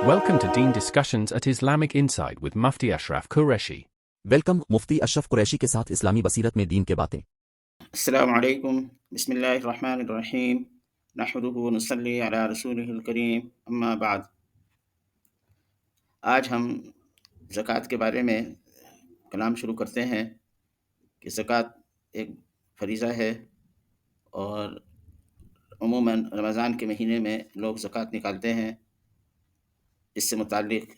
Welcome to Deen Discussions at Islamic Insight with Mufti Ashraf Qureshi. Welcome Mufti Ashraf Qureshi کے ساتھ اسلامی بصیرت میں دین کے باتیں۔ السلام علیکم، بسم اللہ الرحمن الرحیم، نحمدہ ونصلی علی رسولہ الکریم، اما بعد۔ آج ہم زکوٰۃ کے بارے میں کلام شروع کرتے ہیں کہ زکوٰۃ ایک فریضہ ہے، اور عموماً رمضان کے مہینے میں لوگ زکوٰۃ نکالتے ہیں۔ اس سے متعلق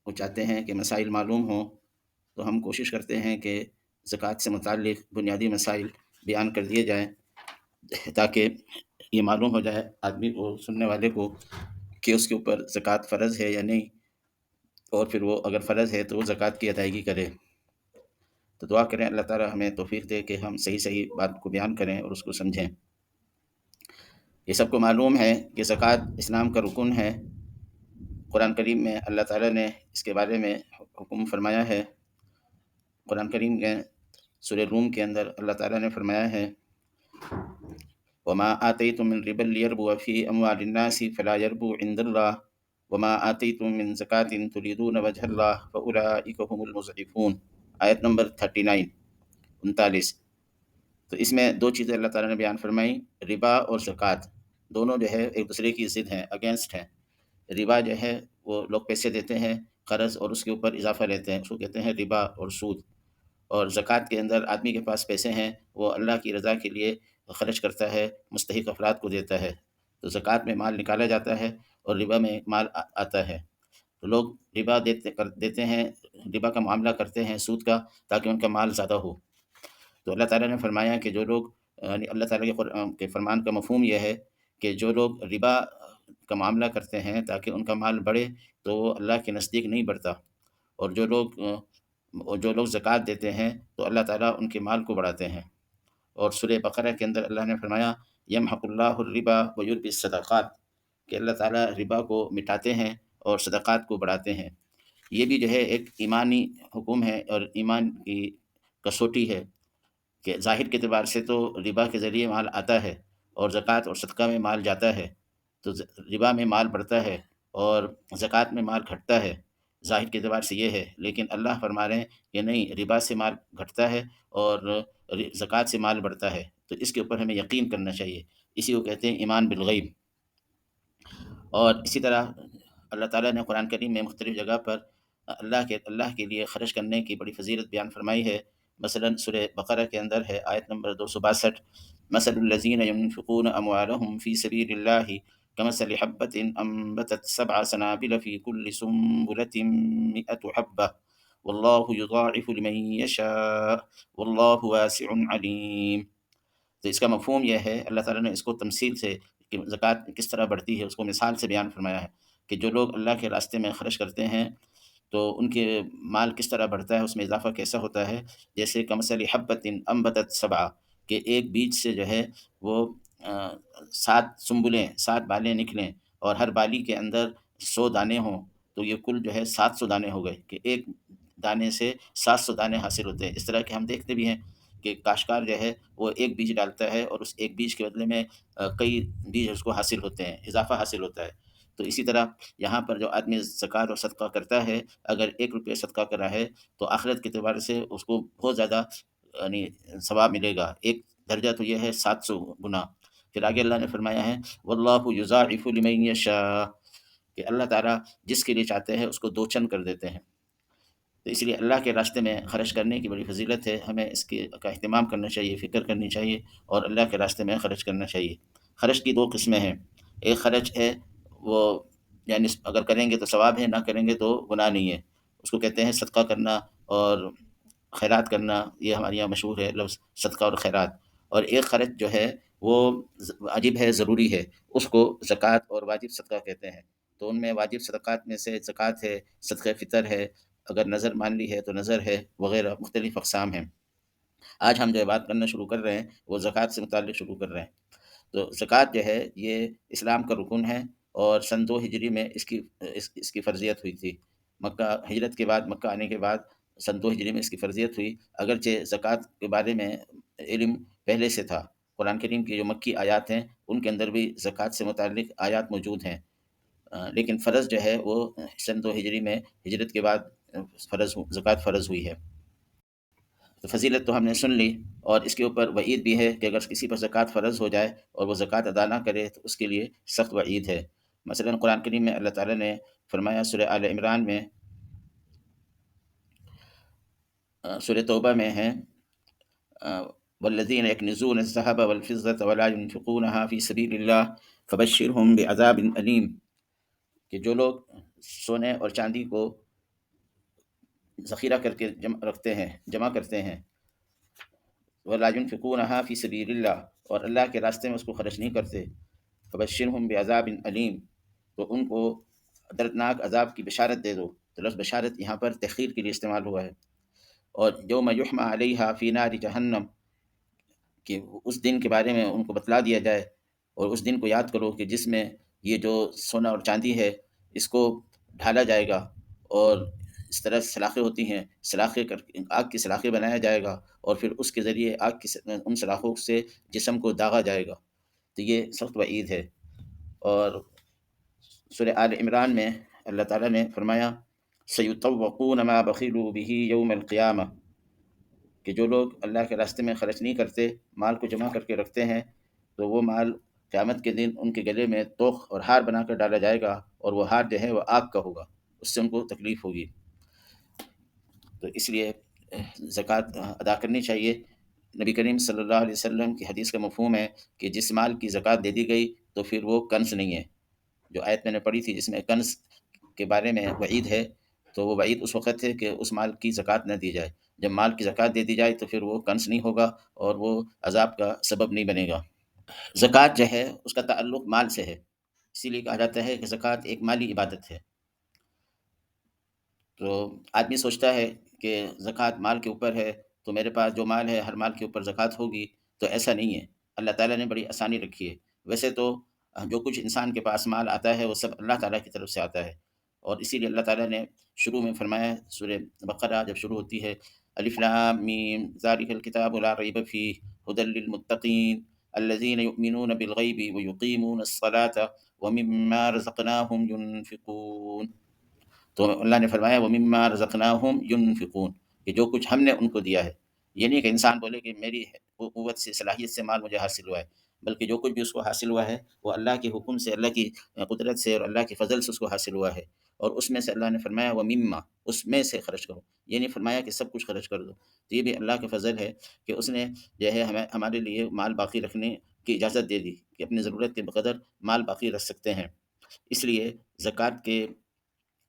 وہ چاہتے ہیں کہ مسائل معلوم ہوں، تو ہم کوشش کرتے ہیں کہ زکوٰۃ سے متعلق بنیادی مسائل بیان کر دیے جائیں، تاکہ یہ معلوم ہو جائے آدمی کو، سننے والے کو، کہ اس کے اوپر زکوٰۃ فرض ہے یا نہیں، اور پھر وہ اگر فرض ہے تو وہ زکوٰۃ کی ادائیگی کرے۔ تو دعا کریں اللہ تعالیٰ ہمیں توفیق دے کہ ہم صحیح بات کو بیان کریں اور اس کو سمجھیں۔ یہ سب کو معلوم ہے کہ زکوٰۃ اسلام کا رکن ہے۔ قرآن کریم میں اللہ تعالیٰ نے اس کے بارے میں حکم فرمایا ہے۔ قرآن کریم کے سورہ روم کے اندر اللہ تعالیٰ نے فرمایا ہے، وَمَا آتَيْتُم مِّن رِّبًا لِّيَرْبُوَ فِي أَمْوَالِ النَّاسِ فَلَا يَرْبُو عِندَ اللَّهِ وَمَا آتَيْتُم مِّن زَكَاةٍ تُرِيدُونَ وَجْهَ اللَّهِ فَأُولَٰئِكَ هُمُ الْمُضْعِفُونَ۔ آیت نمبر 39 تو اس میں دو چیزیں اللہ تعالیٰ نے بیان فرمائی، ربا اور زکوٰۃ، دونوں جو ہے ایک دوسرے کی ضد ہیں، اگینسٹ ہیں۔ ربا جو ہے وہ لوگ پیسے دیتے ہیں قرض، اور اس کے اوپر اضافہ لیتے ہیں، اس کو کہتے ہیں ربا اور سود۔ اور زکوٰۃ کے اندر آدمی کے پاس پیسے ہیں، وہ اللہ کی رضا کے لیے خرچ کرتا ہے، مستحق افراد کو دیتا ہے، تو زکوٰۃ میں مال نکالا جاتا ہے اور ربا میں مال آتا ہے۔ تو لوگ ربا دیتے ہیں، ربا کا معاملہ کرتے ہیں، سود کا، تاکہ ان کا مال زیادہ ہو۔ تو اللہ تعالیٰ نے فرمایا کہ جو لوگ، یعنی اللہ تعالیٰ کے فرمان کا مفہوم یہ ہے کہ جو لوگ ربا کا معاملہ کرتے ہیں تاکہ ان کا مال بڑھے، تو وہ اللہ کے نزدیک نہیں بڑھتا، اور جو لوگ زکوٰۃ دیتے ہیں تو اللہ تعالیٰ ان کے مال کو بڑھاتے ہیں۔ اور سورہ بقرہ کے اندر اللہ نے فرمایا، یمحق اللہ الربا ویربی الصدقات، کہ اللہ تعالیٰ ربا کو مٹاتے ہیں اور صدقات کو بڑھاتے ہیں۔ یہ بھی جو ہے ایک ایمانی حکم ہے اور ایمان کی کسوٹی ہے، کہ ظاہر کے اعتبار سے تو ربا کے ذریعے مال آتا ہے اور زکوٰۃ اور صدقہ میں مال جاتا ہے، تو ربا میں مال بڑھتا ہے اور زکوٰۃ میں مال گھٹتا ہے، ظاہر کے اعتبار سے یہ ہے۔ لیکن اللہ فرما رہے ہیں کہ نہیں، ربا سے مال گھٹتا ہے اور زکوٰۃ سے مال بڑھتا ہے، تو اس کے اوپر ہمیں یقین کرنا چاہیے، اسی کو کہتے ہیں ایمان بالغیب۔ اور اسی طرح اللہ تعالیٰ نے قرآن کریم میں مختلف جگہ پر اللہ کے لیے خرچ کرنے کی بڑی فضیلت بیان فرمائی ہے۔ مثلا سورہ بقرہ کے اندر ہے آیت نمبر 262، مثل الذین ينفقون اموالهم فی سبیل اللہ کمثل حبۃ انبتت 7 سنابل فی کل سنبلۃ 100 حبۃ واللہ یضاعف لمن یشاء واللہ واسع علیم۔ تو اس کا مفہوم یہ ہے، اللہ تعالیٰ نے اس کو تمثیل سے، کہ زکوٰۃ کس طرح بڑھتی ہے، اس کو مثال سے بیان فرمایا ہے، کہ جو لوگ اللہ کے راستے میں خرچ کرتے ہیں تو ان کے مال کس طرح بڑھتا ہے، اس میں اضافہ کیسا ہوتا ہے۔ جیسے کمثل حبۃ انبتت 7، کہ ایک بیج سے جو ہے وہ 7 بالیں نکلیں، اور ہر بالی کے اندر 100 دانے ہوں، تو یہ کل جو ہے 700 دانے ہو گئے، کہ ایک دانے سے 700 دانے حاصل ہوتے ہیں۔ اس طرح کہ ہم دیکھتے بھی ہیں کہ کاشتکار جو ہے وہ ایک بیج ڈالتا ہے اور اس ایک بیج کے بدلے میں کئی بیج اس کو حاصل ہوتے ہیں، اضافہ حاصل ہوتا ہے۔ تو اسی طرح یہاں پر جو آدمی زکوٰۃ اور صدقہ کرتا ہے، اگر 1 روپیہ صدقہ کر رہا ہے تو آخرت کے اعتبار سے اس کو بہت زیادہ یعنی ثواب ملے گا۔ ایک درجہ تو یہ ہے 700 گنا۔ پھر آگے اللہ نے فرمایا ہے، واللہ یضاعف لمن یشاء، کہ اللہ تعالیٰ جس کے لیے چاہتے ہیں اس کو دوچن کر دیتے ہیں۔ تو اس لیے اللہ کے راستے میں خرچ کرنے کی بڑی فضیلت ہے، ہمیں اس کا اہتمام کرنا چاہیے، فکر کرنی چاہیے، اور اللہ کے راستے میں خرچ کرنا چاہیے۔ خرچ کی 2 قسمیں ہیں، ایک خرچ ہے وہ یعنی اگر کریں گے تو ثواب ہے، نہ کریں گے تو گناہ نہیں ہے، اس کو کہتے ہیں صدقہ کرنا اور خیرات کرنا، یہ ہمارے یہاں مشہور ہے لفظ صدقہ اور خیرات۔ اور ایک خرچ جو ہے وہ واجب ہے، ضروری ہے، اس کو زکوٰۃ اور واجب صدقہ کہتے ہیں۔ تو ان میں واجب صدقات میں سے زکوٰۃ ہے، صدقہ فطر ہے، اگر نظر مان لی ہے تو نظر ہے، وغیرہ مختلف اقسام ہیں۔ آج ہم جو بات کرنا شروع کر رہے ہیں وہ زکوٰۃ سے متعلق شروع کر رہے ہیں۔ تو زکوٰۃ جو ہے یہ اسلام کا رکن ہے، اور سن 2 ہجری میں اس کی فرضیت ہوئی تھی۔ مکہ ہجرت کے بعد، مکہ آنے کے بعد سن 2 ہجری میں اس کی فرضیت ہوئی، اگرچہ زکوٰۃ کے بارے میں علم پہلے سے تھا۔ قرآن کریم کی جو مکی آیات ہیں ان کے اندر بھی زکوٰۃ سے متعلق آیات موجود ہیں، لیکن فرض جو ہے وہ سن 2 ہجری میں ہجرت کے بعد زکوٰۃ فرض ہوئی ہے۔ تو فضیلت تو ہم نے سن لی، اور اس کے اوپر وعید بھی ہے کہ اگر کسی پر زکوٰۃ فرض ہو جائے اور وہ زکوٰۃ ادا نہ کرے تو اس کے لیے سخت وعید ہے۔ مثلا قرآن کریم میں اللہ تعالیٰ نے فرمایا سورہ آل عمران میں، سورہ توبہ میں ہے، والذین یکنزون الذهب والفضة ولا ينفقونها في سبیل اللہ فبشرهم بعذاب علیم، کہ جو لوگ سونے اور چاندی کو ذخیرہ کر کے جمع کرتے ہیں، ولا ينفقونها في سبیل اللہ، اور اللہ کے راستے میں اس کو خرچ نہیں کرتے، فبشرهم بعذاب علیم، تو ان کو دردناک عذاب کی بشارت دے دو۔ تو لفظ بشارت یہاں پر تخیر کے لیے استعمال ہوا ہے۔ اور یوم یحمى علیہا فی نار جہنم، کہ اس دن کے بارے میں ان کو بتلا دیا جائے، اور اس دن کو یاد کرو کہ جس میں یہ جو سونا اور چاندی ہے اس کو ڈھالا جائے گا، اور اس طرح سلاخیں ہوتی ہیں، آگ کی سلاخیں بنایا جائے گا، اور پھر اس کے ذریعے ان سلاخوں سے جسم کو داغا جائے گا۔ تو یہ سخت وعید ہے۔ اور سورہ آل عمران میں اللہ تعالیٰ نے فرمایا سیطوقون ما بخلوا به یوم القیامہ، کہ جو لوگ اللہ کے راستے میں خرچ نہیں کرتے، مال کو جمع کر کے رکھتے ہیں، تو وہ مال قیامت کے دن ان کے گلے میں توق اور ہار بنا کر ڈالا جائے گا، اور وہ ہار جو ہے وہ آگ کا ہوگا، اس سے ان کو تکلیف ہوگی۔ تو اس لیے زکوٰۃ ادا کرنی چاہیے۔ نبی کریم صلی اللہ علیہ وسلم کی حدیث کا مفہوم ہے کہ جس مال کی زکوٰۃ دے دی گئی تو پھر وہ کنز نہیں ہے۔ جو آیت میں نے پڑھی تھی جس میں کنز کے بارے میں وعید ہے، تو وہ وعید اس وقت ہے کہ اس مال کی زکوٰۃ نہ دی جائے۔ جب مال کی زکوٰۃ دے دی جائے تو پھر وہ کنز نہیں ہوگا اور وہ عذاب کا سبب نہیں بنے گا۔ زکوٰۃ جو ہے اس کا تعلق مال سے ہے، اسی لیے کہا جاتا ہے کہ زکوٰۃ ایک مالی عبادت ہے۔ تو آدمی سوچتا ہے کہ زکوٰۃ مال کے اوپر ہے، تو میرے پاس جو مال ہے ہر مال کے اوپر زکوٰۃ ہوگی، تو ایسا نہیں ہے۔ اللہ تعالیٰ نے بڑی آسانی رکھی ہے۔ ویسے تو جو کچھ انسان کے پاس مال آتا ہے وہ سب اللہ تعالیٰ کی طرف سے آتا ہے، اور اسی لیے اللہ تعالیٰ نے شروع میں فرمایا، سورہ بقرہ جب شروع ہوتی ہے، الف لام میم ذالک الکتاب لا ریب فیہ ھدی للمتقین الذین یؤمنون بالغیب ویقیمون الصلاة ومما رزقناہم ینفقون۔ تو اللہ نے فرمایا وَمِمَّا رَزَقْنَاهُمْ يُنْفِقُونَ، کہ جو کچھ ہم نے ان کو دیا ہے۔ یہ نہیں کہ انسان بولے کہ میری قوت سے، صلاحیت سے مال مجھے حاصل ہوا ہے، بلکہ جو کچھ بھی اس کو حاصل ہوا ہے وہ اللہ کے حکم سے، اللہ کی قدرت سے اور اللہ کے فضل سے اس کو حاصل ہوا ہے، اور اس میں سے اللہ نے فرمایا وَمِمَّا، اس میں سے خرچ کرو۔ یہ نہیں فرمایا کہ سب کچھ خرچ کر دو۔ تو یہ بھی اللہ کا فضل ہے کہ اس نے جو ہے ہمارے لیے مال باقی رکھنے کی اجازت دے دی، کہ اپنی ضرورت کے بقدر مال باقی رکھ سکتے ہیں۔ اس لیے زکوٰۃ کے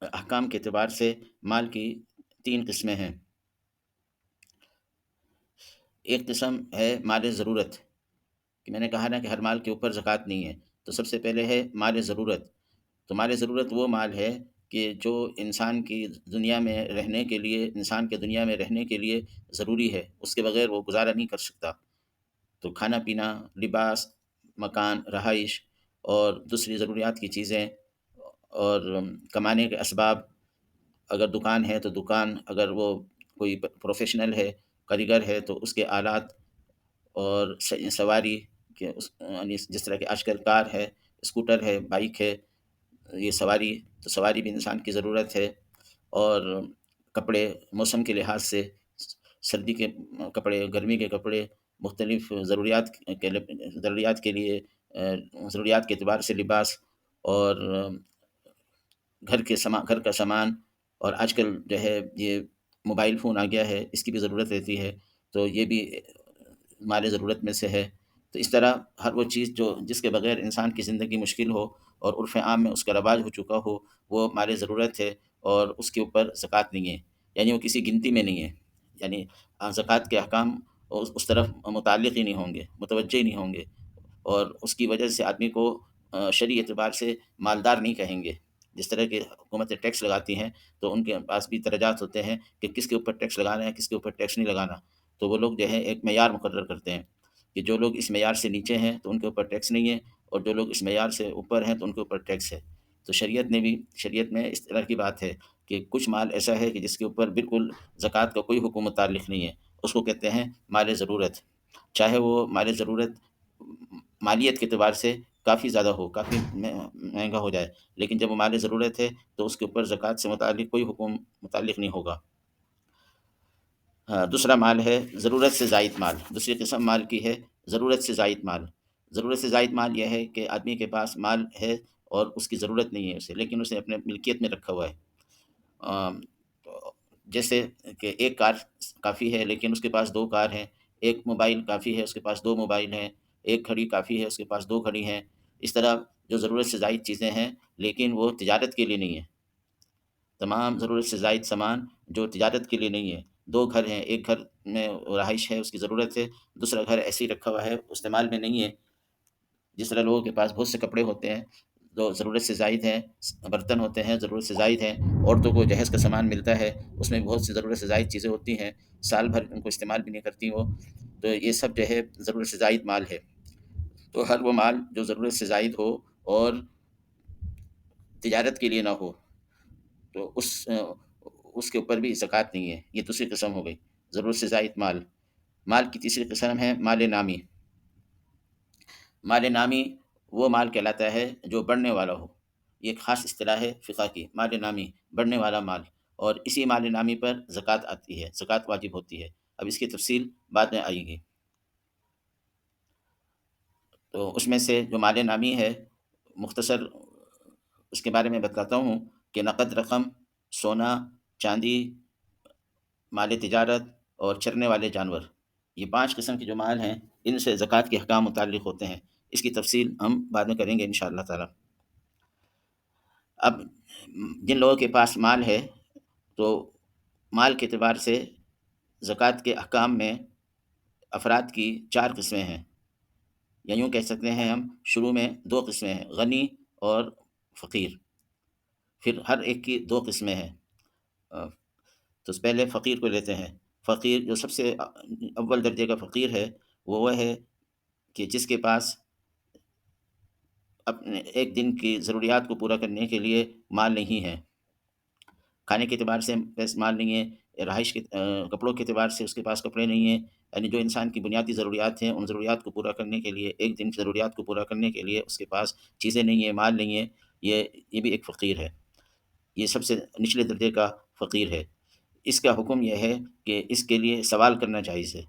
احکام کے اعتبار سے مال کی 3 قسمیں ہیں۔ ایک قسم ہے مال ضرورت، کہ میں نے کہا نا کہ ہر مال کے اوپر زکوٰۃ نہیں ہے، تو سب سے پہلے ہے مال ضرورت۔ تو مال ضرورت وہ مال ہے کہ جو انسان کی دنیا میں رہنے کے لیے، انسان کے دنیا میں رہنے کے لیے ضروری ہے، اس کے بغیر وہ گزارا نہیں کر سکتا۔ تو کھانا پینا، لباس، مکان، رہائش اور دوسری ضروریات کی چیزیں، اور کمانے کے اسباب، اگر دکان ہے تو دکان، اگر وہ کوئی پروفیشنل ہے، کاریگر ہے تو اس کے آلات، اور سواری کے یعنی جس طرح کہ آج کل کار ہے، اسکوٹر ہے، بائک ہے، یہ سواری، تو سواری بھی انسان کی ضرورت ہے۔ اور کپڑے موسم کے لحاظ سے، سردی کے کپڑے، گرمی کے کپڑے، مختلف ضروریات کے لیے، ضروریات کے اعتبار سے لباس، اور گھر کا سامان، اور آج کل جو ہے یہ موبائل فون آ گیا ہے، اس کی بھی ضرورت رہتی ہے، تو یہ بھی مال ضرورت میں سے ہے۔ تو اس طرح ہر وہ چیز جس کے بغیر انسان کی زندگی مشکل ہو اور عرف عام میں اس کا رواج ہو چکا ہو، وہ مال ضرورت ہے، اور اس کے اوپر زکوٰۃ نہیں ہے، یعنی وہ کسی گنتی میں نہیں ہے، یعنی زکوٰۃ کے احکام اس طرف متعلق ہی نہیں ہوں گے، متوجہ ہی نہیں ہوں گے، اور اس کی وجہ سے آدمی کو شرعی اعتبار سے مالدار نہیں کہیں گے۔ جس طرح کہ حکومتیں ٹیکس لگاتی ہیں تو ان کے پاس بھی درجات ہوتے ہیں کہ کس کے اوپر ٹیکس لگانا ہے، کس کے اوپر ٹیکس نہیں لگانا، تو وہ لوگ جو ہے ایک معیار مقرر کرتے ہیں کہ جو لوگ اس معیار سے نیچے ہیں تو ان کے اوپر ٹیکس نہیں ہے، اور جو لوگ اس معیار سے اوپر ہیں تو ان کے اوپر ٹیکس ہے۔ تو شریعت میں اس طرح کی بات ہے کہ کچھ مال ایسا ہے کہ جس کے اوپر بالکل زکوٰۃ کا کوئی حکم متعلق نہیں ہے، اس کو کہتے ہیں مال ضرورت، چاہے وہ مال ضرورت مالیت کے اعتبار سے کافی زیادہ ہو، کافی مہنگا ہو جائے، لیکن جب وہ مال ضرورت ہے تو اس کے اوپر زکوٰۃ سے متعلق کوئی حکم متعلق نہیں ہوگا۔ دوسرا مال ہے ضرورت سے زائد مال، دوسری قسم مال کی ہے ضرورت سے زائد مال۔ ضرورت سے زائد مال یہ ہے کہ آدمی کے پاس مال ہے اور اس کی ضرورت نہیں ہے اسے، لیکن اسے اپنے ملکیت میں رکھا ہوا ہے۔ جیسے کہ ایک کار کافی ہے لیکن اس کے پاس دو کار ہیں، ایک موبائل کافی ہے اس کے پاس دو موبائل ہیں، ایک گھڑی کافی ہے اس کے پاس دو گھڑی ہیں۔ اس طرح جو ضرورت سے زائد چیزیں ہیں لیکن وہ تجارت کے لیے نہیں ہیں، تمام ضرورت سے زائد سامان جو تجارت کے لیے نہیں ہے۔ دو گھر ہیں، ایک گھر میں رہائش ہے، اس کی ضرورت ہے، دوسرا گھر ایسے ہی رکھا ہوا ہے، استعمال میں نہیں ہے۔ جس طرح لوگوں کے پاس بہت سے کپڑے ہوتے ہیں جو ضرورت سے زائد ہیں، برتن ہوتے ہیں ضرورت سے زائد ہیں، عورتوں کو جہیز کا سامان ملتا ہے، اس میں بہت سی ضرورت سے زائد چیزیں ہوتی ہیں، سال بھر ان کو استعمال بھی نہیں کرتی وہ، تو یہ سب جو ہے ضرورت سے زائد مال ہے۔ تو ہر وہ مال جو ضرورت سے زائد ہو اور تجارت کے لیے نہ ہو تو اس کے اوپر بھی زکوٰۃ نہیں ہے۔ یہ دوسری قسم ہو گئی ضرورت سے زائد مال۔ مال کی تیسری قسم ہے مال نامی۔ مال نامی وہ مال کہلاتا ہے جو بڑھنے والا ہو، یہ ایک خاص اصطلاح ہے فقہ کی، مال نامی بڑھنے والا مال، اور اسی مال نامی پر زکوٰۃ آتی ہے، زکوٰۃ واجب ہوتی ہے۔ اب اس کی تفصیل بعد میں آئے گی۔ تو اس میں سے جو مال نامی ہے مختصر اس کے بارے میں بتاتا ہوں کہ نقد رقم، سونا، چاندی، مال تجارت اور چرنے والے جانور، یہ 5 قسم کے جو مال ہیں ان سے زکوٰۃ کے احکام متعلق ہوتے ہیں۔ اس کی تفصیل ہم بعد میں کریں گے انشاءاللہ تعالی۔ اب جن لوگوں کے پاس مال ہے تو مال کے اعتبار سے زکوٰۃ کے احکام میں افراد کی 4 قسمیں ہیں، یا یوں کہہ سکتے ہیں ہم شروع میں 2 قسمیں ہیں، غنی اور فقیر، پھر ہر ایک کی 2 قسمیں ہیں۔ تو پہلے فقیر کو لیتے ہیں۔ فقیر جو سب سے اول درجے کا فقیر ہے وہ ہے کہ جس کے پاس اپنے ایک دن کی ضروریات کو پورا کرنے کے لیے مال نہیں ہے، کھانے کے اعتبار سے مال نہیں ہے، رہائش کے کپڑوں کے اعتبار سے اس کے پاس کپڑے نہیں ہیں، یعنی جو انسان کی بنیادی ضروریات ہیں ان ضروریات کو پورا کرنے کے لیے، ایک دن کی ضروریات کو پورا کرنے کے لیے اس کے پاس چیزیں نہیں ہیں، مال نہیں ہے، یہ بھی ایک فقیر ہے، یہ سب سے نچلے درجے کا فقیر ہے۔ اس کا حکم یہ ہے کہ اس کے لیے سوال کرنا جائز ہے۔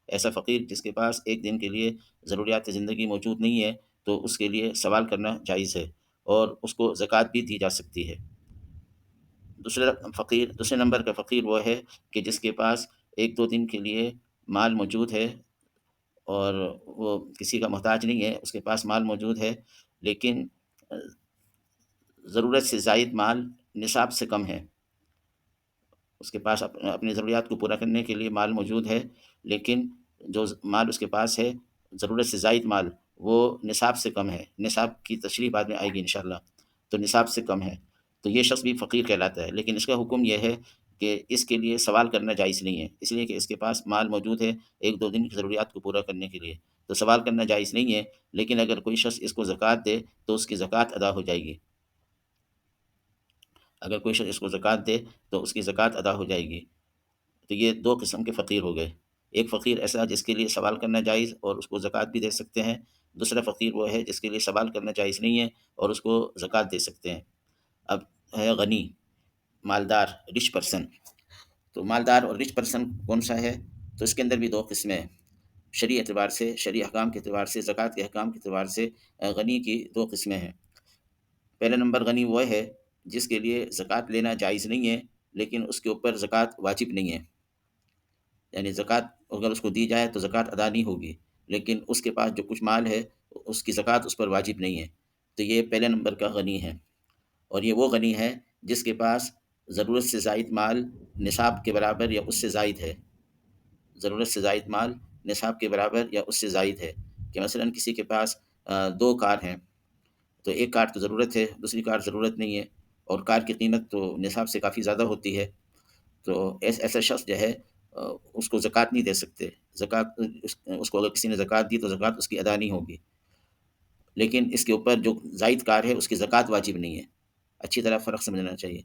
ایسا فقیر جس کے پاس ایک دن کے لیے ضروریات زندگی موجود نہیں ہے تو اس کے لیے سوال کرنا جائز ہے اور اس کو زکوٰۃ بھی دی جا سکتی ہے۔ دوسرے نمبر کا فقیر وہ ہے کہ جس کے پاس 1-2 دن کے لیے مال موجود ہے اور وہ کسی کا محتاج نہیں ہے، اس کے پاس مال موجود ہے لیکن ضرورت سے زائد مال نصاب سے کم ہے، اس کے پاس اپنی ضروریات کو پورا کرنے کے لیے مال موجود ہے لیکن جو مال اس کے پاس ہے ضرورت سے زائد مال وہ نصاب سے کم ہے، نصاب کی تشریح بعد میں آئے گی انشاءاللہ، تو نصاب سے کم ہے تو یہ شخص بھی فقیر کہلاتا ہے، لیکن اس کا حکم یہ ہے کہ اس کے لیے سوال کرنا جائز نہیں ہے، اس لیے کہ اس کے پاس مال موجود ہے 1-2 دن کی ضروریات کو پورا کرنے کے لیے، تو سوال کرنا جائز نہیں ہے، لیکن اگر کوئی شخص اس کو زکوٰۃ دے تو اس کی زکوٰۃ ادا ہو جائے گی، اگر کوئی شخص اس کو زکوٰۃ دے تو اس کی زکوٰۃ ادا ہو جائے گی۔ تو یہ 2 قسم کے فقیر ہو گئے، ایک فقیر ایسا جس کے لیے سوال کرنا جائز اور اس کو زکوٰۃ بھی دے سکتے ہیں، دوسرا فقیر وہ ہے جس کے لیے سوال کرنا جائز نہیں ہے اور اس کو زکوٰۃ دے سکتے ہیں۔ اب ہے غنی، مالدار، رچ پرسن۔ تو مالدار اور رچ پرسن کون سا ہے؟ تو اس کے اندر بھی 2 قسمیں ہیں، شرعی اعتبار سے، شرعی احکام کے اعتبار سے، زکوٰۃ کے احکام کے اعتبار سے غنی کی 2 قسمیں ہیں۔ پہلا نمبر غنی وہ ہے جس کے لیے زکوٰۃ لینا جائز نہیں ہے لیکن اس کے اوپر زکوٰۃ واجب نہیں ہے، یعنی زکوٰۃ اگر اس کو دی جائے تو زکوٰۃ ادا نہیں ہوگی، لیکن اس کے پاس جو کچھ مال ہے اس کی زکوٰۃ اس پر واجب نہیں ہے، تو یہ پہلے نمبر کا غنی ہے۔ اور یہ وہ غنی ہے جس کے پاس ضرورت سے زائد مال نصاب کے برابر یا اس سے زائد ہے، ضرورت سے زائد مال نصاب کے برابر یا اس سے زائد ہے، کہ مثلا کسی کے پاس 2 کار ہیں تو ایک کار تو ضرورت ہے، دوسری کار ضرورت نہیں ہے، اور کار کی قیمت تو نصاب سے کافی زیادہ ہوتی ہے، تو ایسا شخص جو ہے اس کو زکوٰۃ نہیں دے سکتے، زکوٰۃ اس کو اگر کسی نے زکوٰۃ دی تو زکوٰۃ اس کی ادا نہیں ہوگی، لیکن اس کے اوپر جو زائد کار ہے اس کی زکوٰۃ واجب نہیں ہے۔ اچھی طرح فرق سمجھنا چاہیے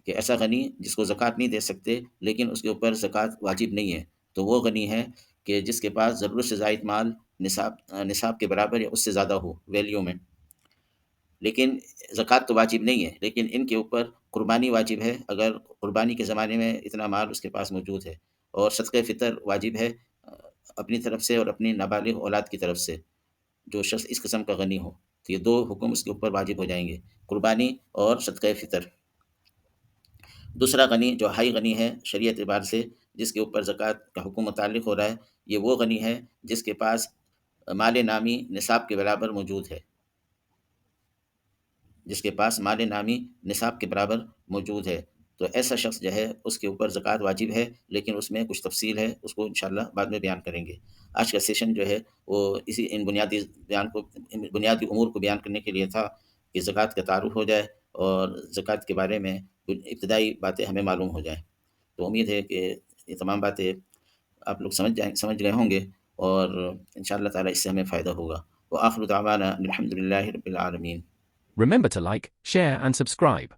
کہ ایسا غنی جس کو زکوٰۃ نہیں دے سکتے لیکن اس کے اوپر زکوٰۃ واجب نہیں ہے تو وہ غنی ہے کہ جس کے پاس ضرورت سے زائد مال نصاب کے برابر یا اس سے زیادہ ہو ویلیو میں. لیکن زکوٰۃ تو واجب نہیں ہے، لیکن ان کے اوپر قربانی واجب ہے اگر قربانی کے زمانے میں اتنا مال اس کے پاس موجود ہے، اور صدقہ فطر واجب ہے اپنی طرف سے اور اپنی نابالغ اولاد کی طرف سے، جو شخص اس قسم کا غنی ہو. تو یہ 2 حکم اس کے اوپر واجب ہو جائیں گے، قربانی اور صدقہ فطر. دوسرا غنی جو ہائی غنی ہے شریعت اعتبار سے، جس کے اوپر زکوٰۃ کا حکم متعلق ہو رہا ہے، یہ وہ غنی ہے جس کے پاس مال نامی نصاب کے برابر موجود ہے، جس کے پاس مال نامی نصاب کے برابر موجود ہے. تو ایسا شخص جو ہے اس کے اوپر زکوٰۃ واجب ہے، لیکن اس میں کچھ تفصیل ہے، اس کو انشاءاللہ بعد میں بیان کریں گے. آج کا سیشن جو ہے وہ ان بنیادی امور کو بیان کرنے کے لیے تھا کہ زکوٰۃ کا تعارف ہو جائے اور زکوٰۃ کے بارے میں ابتدائی باتیں ہمیں معلوم ہو جائیں. تو امید ہے کہ یہ تمام باتیں آپ لوگ سمجھ گئے ہوں گے، اور انشاءاللہ تعالیٰ اس سے ہمیں فائدہ ہوگا. وآخر دعوانا الحمد للہ رب العالمین. Remember to like, share and subscribe.